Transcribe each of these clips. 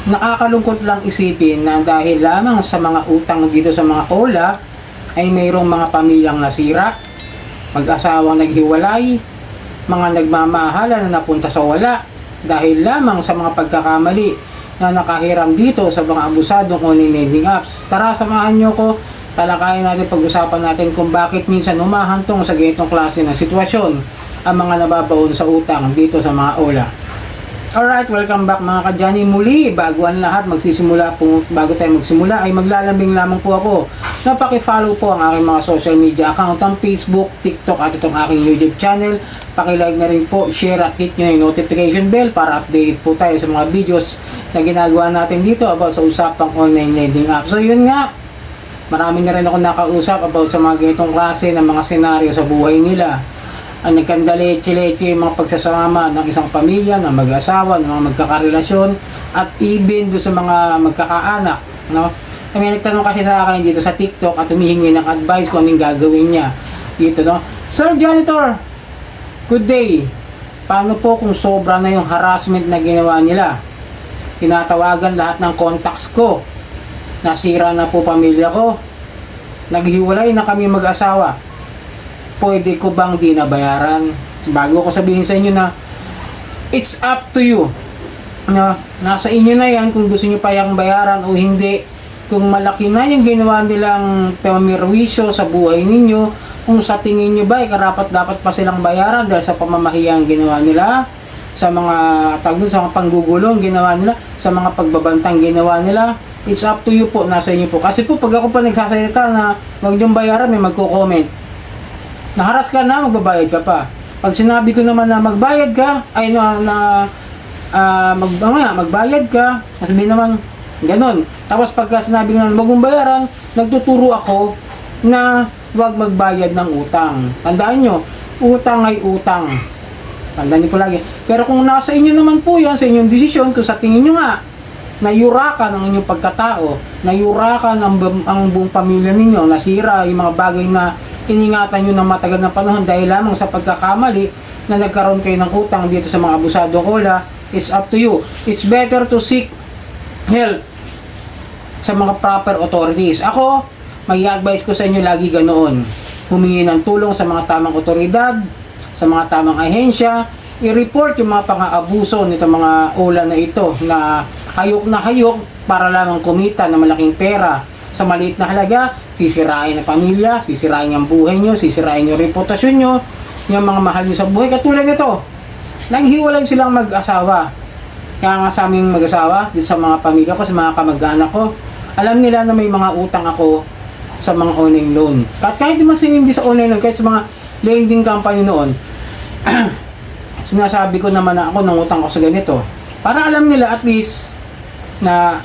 Nakakalungkot lang isipin na dahil lamang sa mga utang dito sa mga Ola ay mayroong mga pamilyang nasira, mag-asawang naghiwalay, mga nagmamahala na napunta sa wala dahil lamang sa mga pagkakamali na nakahiram dito sa mga abusadong online lending apps. Tara, samahan nyo ko, talakayin natin, pag-usapan natin kung bakit minsan humahantong sa ganitong klase ng sitwasyon ang mga nababaon sa utang dito sa mga Ola. Alright, welcome back mga kadyani. Muli, bago ang lahat, bago tayo magsimula ay maglalambing lamang po ako na paki-follow po ang aking mga social media account, ang Facebook, TikTok at itong aking YouTube channel. Paki-like na rin po, share at hit nyo yung notification bell para update po tayo sa mga videos na ginagawa natin dito about sa usapang online lending app. So yun nga, marami na rin ako nakausap about sa mga ganitong klase ng mga senaryo sa buhay nila. Ang nagkandaleche-leche yung mga pagsasama ng isang pamilya, ng mag-asawa, ng mga magkakarelasyon, at even do sa mga magkakaanak, no? May nagtanong kasi sa akin dito sa TikTok at humihingi ng advice kung anong gagawin niya dito, no? Sir Janitor, good day. Paano po kung sobra na yung harassment na ginawa nila? Tinatawagan lahat ng contacts ko. Nasira na po pamilya ko. Naghiwalay na kami mag-asawa. Pwede ko bang di nabayaran? Bago ko sabihin sa inyo na it's up to you. No? Nasa inyo na yan kung gusto nyo pa yung bayaran o hindi. Kung malaki na yung ginawa nilang pamirwisyo sa buhay ninyo, kung sa tingin nyo ba karapat dapat pa silang bayaran dahil sa pamamahiyang ginawa nila, sa mga sa mga panggugulong ginawa nila, sa mga pagbabantang ginawa nila, it's up to you po, nasa inyo po. Kasi po pag ako pa nagsasalita na wag niyong bayaran, may magko-comment. Naharas ka na, magbabayad ka pa. Pag sinabi ko naman na magbayad ka, ay magbayad ka, sabihin naman, ganun. Tapos pagka sinabi ko naman, wag mong bayaran, nagtuturo ako na wag magbayad ng utang. Tandaan nyo, utang ay utang. Tandaan nyo po lagi. Pero kung nasa inyo naman po yan, sa inyong desisyon, kung sa tingin nyo nga, nayurakan ang inyong pagkatao, nayurakan ang buong pamilya ninyo, nasira yung mga bagay na iningatan nyo ng matagal na panahon dahil lamang sa pagkakamali na nagkaroon kayo ng utang dito sa mga abusado Ola, it's up to you. It's better to seek help sa mga proper authorities. Ako, may advice ko sa inyo lagi ganoon. Humingi ng tulong sa mga tamang otoridad, sa mga tamang ahensya, i-report yung mga pang-aabuso nito mga Ola na ito na hayok para lamang kumita ng malaking pera sa maliit na halaga, sisirain ang pamilya, sisirain ang buhay nyo, sisirain yung reputasyon nyo, yung mga mahal nyo sa buhay. Katulad nito, nanghiwalay silang mag-asawa. Kaya nga sa aming mag-asawa, dito sa mga pamilya ko, sa mga kamag-anak ko, alam nila na may mga utang ako sa mga online loan. Kahit di man hindi sa online loan, kahit sa mga lending company noon, sinasabi ko naman na ako nangutang ako sa ganito. Para alam nila at least na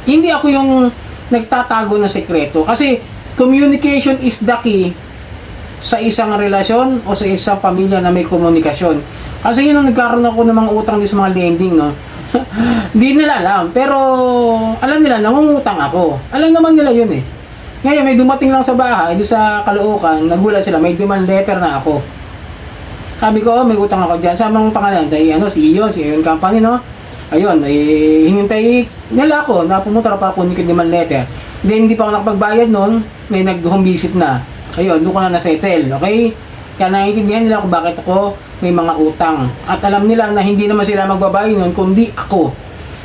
hindi ako yung nagtatago ng sekreto. Kasi communication is the key sa isang relasyon o sa isang pamilya na may komunikasyon. Kasi yun ang nagkaroon ako ng mga utang din sa mga lending, no? Hindi nila alam. Pero alam nila, nangungutang ako. Alam naman nila yun eh. Ngayon, may dumating lang sa bahay, doon sa Caloocan, nagulat sila, may demand letter na ako. Sabi ko, may utang ako dyan. Sa mga pangalan, si Ion Company, no? Ayun, hinintay nila ako na pumunta para kunin ko yung demand letter. Then, hindi pa ako nakapagbayad noon, may nag-home visit na. Ayun, doon ko na na-settle, okay? Kaya naiintindihan nila kung bakit ako may mga utang. At alam nila na hindi naman sila magbabayad noon, kundi ako.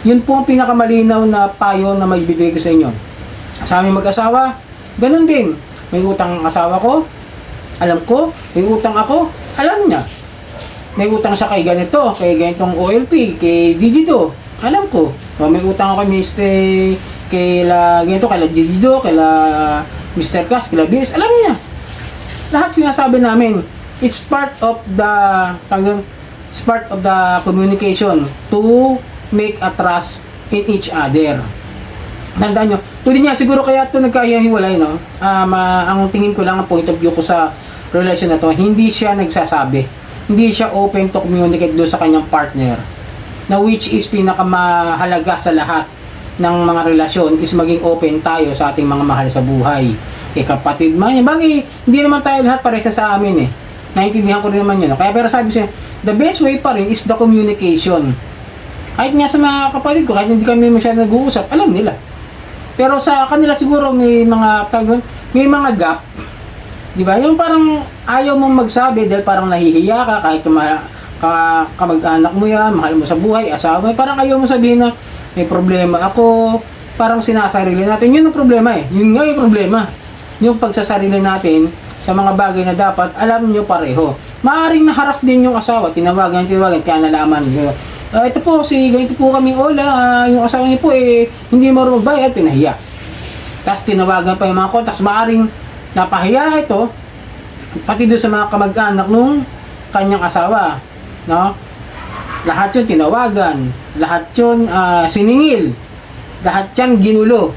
Yun po ang pinakamalinaw na payo na may bibigay ko sa inyo. Sa aming mag-asawa, ganun din. May utang ang asawa ko, alam ko. May utang ako, alam niya. May utang siya kay ganito, kay ganitong OLP, kay Digido. Alam ko. O, may utang ako kay ganito, kay Digido, kay Mr. Cash, kay BS. Alam niya. Lahat sinasabi namin. It's part of the communication to make a trust in each other. Tandaan nyo. Tulad niya, siguro kaya ito nagkahiwalay, no? Ang tingin ko lang, ang point of view ko sa relasyon na to, hindi siya nagsasabi. Hindi siya open to communicate doon sa kanyang partner, na which is pinakamahalaga sa lahat ng mga relasyon is maging open tayo sa ating mga mahal sa buhay. Kay kapatid man yan, bagay, hindi naman tayo lahat parehas sa amin eh. Naintindihan ko rin naman yun. Kaya pero sabi siya, the best way pa rin is the communication. Kahit nga sa mga kapatid ko, kahit hindi kami masyadong nag-uusap, alam nila. Pero sa kanila siguro may mga gap. Di ba? Yung parang ayaw mong magsabi dahil parang nahihiya ka kahit kamag-anak mo yan, mahal mo sa buhay, asawa mo, parang ayaw mo sabihin na may problema ako, parang sinasarili natin. Yun ang problema eh. Yun nga yung problema. Yung pagsasarili natin sa mga bagay na dapat alam nyo pareho. Maaring naharas din yung asawa, tinawagan, kaya nalaman. Ito po, ganito po kaming Ola, yung asawa niyo po hindi marunong magbayad, pinahiya. Tapos tinawagan pa yung mga contacts, maaring napahiya ito, pati doon sa mga kamag-anak nung kanyang asawa. No? Lahat yun tinawagan, lahat yun siningil, lahat yan ginulo.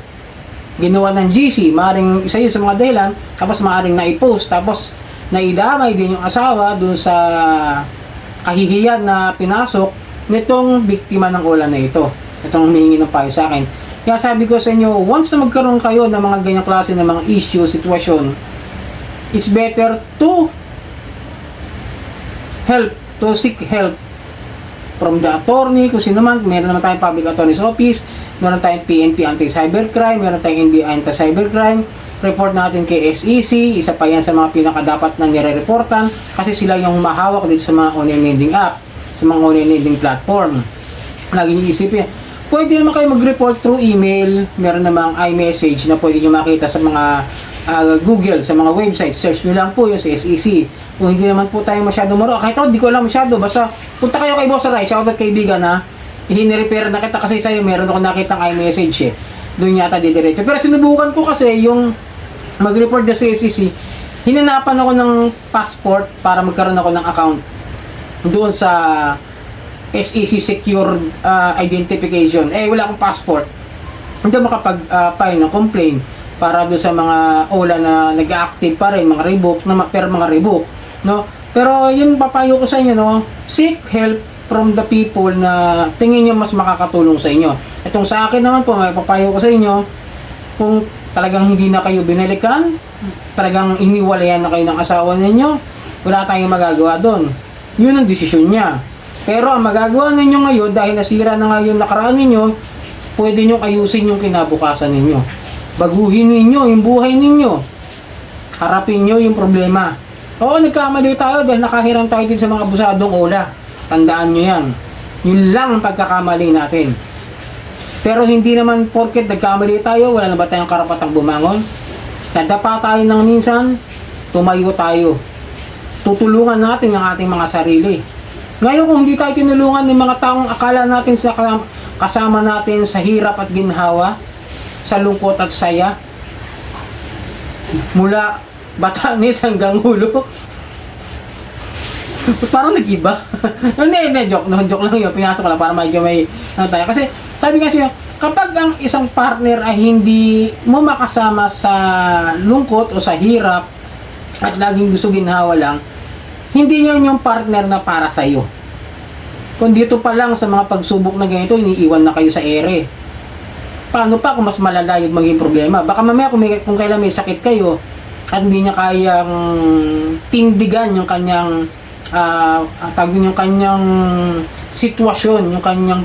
Ginawa ng GC, maaring isa yun sa mga dahilan, tapos maaring na-post, tapos naidamay din yung asawa dun sa kahihiyan na pinasok nitong biktima ng Ola na ito. Itong humingi ng payo sa akin. Kaya sabi ko sa inyo, once na magkaroon kayo ng mga ganyang klase ng mga issue, sitwasyon, it's better to seek help from the attorney, kung sino man. Meron naman tayong Public Attorney's Office, meron tayong PNP Anti-Cybercrime, meron tayong NBI Anti-Cybercrime, report natin kay SEC, isa pa yan sa mga pinakadapat na nire-reportan kasi sila yung mahawak dito sa mga online lending app, sa mga online lending platform. Lagi nyo isipin, pwede naman kayo mag-report through email, meron namang iMessage na pwede nyo makita sa mga Google, sa mga websites. Search nyo lang po yung sa SEC. Kung hindi naman po tayo masyado maro, kahit ako, di ko alam masyado, basta punta kayo kay Boss Aray, shoutout kaibigan na hinirepair na kita kasi sa'yo, meron ako nakitang iMessage doon yata didiretso. Pero sinubukan ko kasi yung mag-report na sa SEC, hinanapan ako ng passport para magkaroon ako ng account doon sa SEC Secure Identification. Wala akong passport. Hindi makapag-file ng complaint para doon sa mga Ola na nag-active pa rin, mga revoke, mga revoke, no? Pero yun papayo ko sa inyo, no? Seek help from the people na tingin nyo mas makakatulong sa inyo. Itong sa akin naman po, may papayo ko sa inyo, kung talagang hindi na kayo binalikan, talagang iniwalayan na kayo ng asawa ninyo, wala tayong magagawa doon. Yun ang desisyon niya. Pero ang magagawa ninyo ngayon, dahil nasira na ngayon nakaraan ninyo, pwede nyo ayusin yung kinabukasan ninyo. Baguhin ninyo yung buhay ninyo. Harapin nyo yung problema. Oo, nagkamali tayo dahil nakahiram tayo din sa mga abusadong Ola. Tandaan nyo yan. Yun lang ang pagkakamali natin. Pero hindi naman porket nagkamali tayo, wala na ba tayong karapatang bumangon? Nadapa tayo ng minsan, tumayo tayo. Tutulungan natin ang ating mga sarili. Ngayon kung hindi tayo tinulungan ng mga taong akala natin sa kasama natin sa hirap at ginhawa, sa lungkot at saya, mula Batanes hanggang Hulo, parang nag-iba. Hindi, joke lang yun. Pinasok ko lang para medyo may tayo. Kasi sabi kasi kapag ang isang partner ay hindi mo makasama sa lungkot o sa hirap at laging gusto ginhawa lang, hindi yan yung partner na para sa'yo. Kung dito pa lang sa mga pagsubok na ganito, iniiwan na kayo sa ere. Paano pa kung mas malala yung maging problema? Baka mamaya kung kailan may sakit kayo at hindi niya kayang tindigan yung kanyang yung kanyang sitwasyon, yung kanyang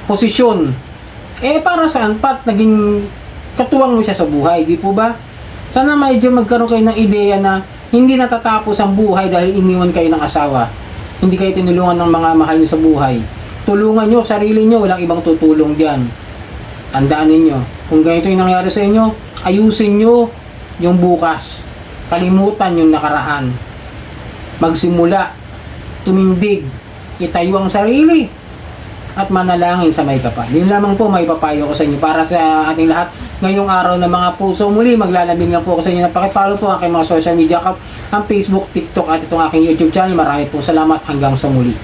posisyon. Para saan pa naging katuwang mo siya sa buhay, di po ba? Sana medyo magkaroon kayo ng ideya na hindi natatapos ang buhay dahil iniwan kayo ng asawa. Hindi kayo tinulungan ng mga mahal niyo sa buhay. Tulungan nyo, sarili nyo, walang ibang tutulong dyan. Tandaan ninyo, kung ganito yung nangyari sa inyo, ayusin nyo yung bukas. Kalimutan yung nakaraan. Magsimula, tumindig, itayo ang sarili, at manalangin sa may kapal. Yun lamang po may papayo ko sa inyo para sa ating lahat. Ngayong araw na mga puso, muli maglalambing lang po ako sa inyo na pakifollow po ang aking mga social media account, ang Facebook, TikTok at itong aking YouTube channel. Marami po salamat, hanggang sa muli.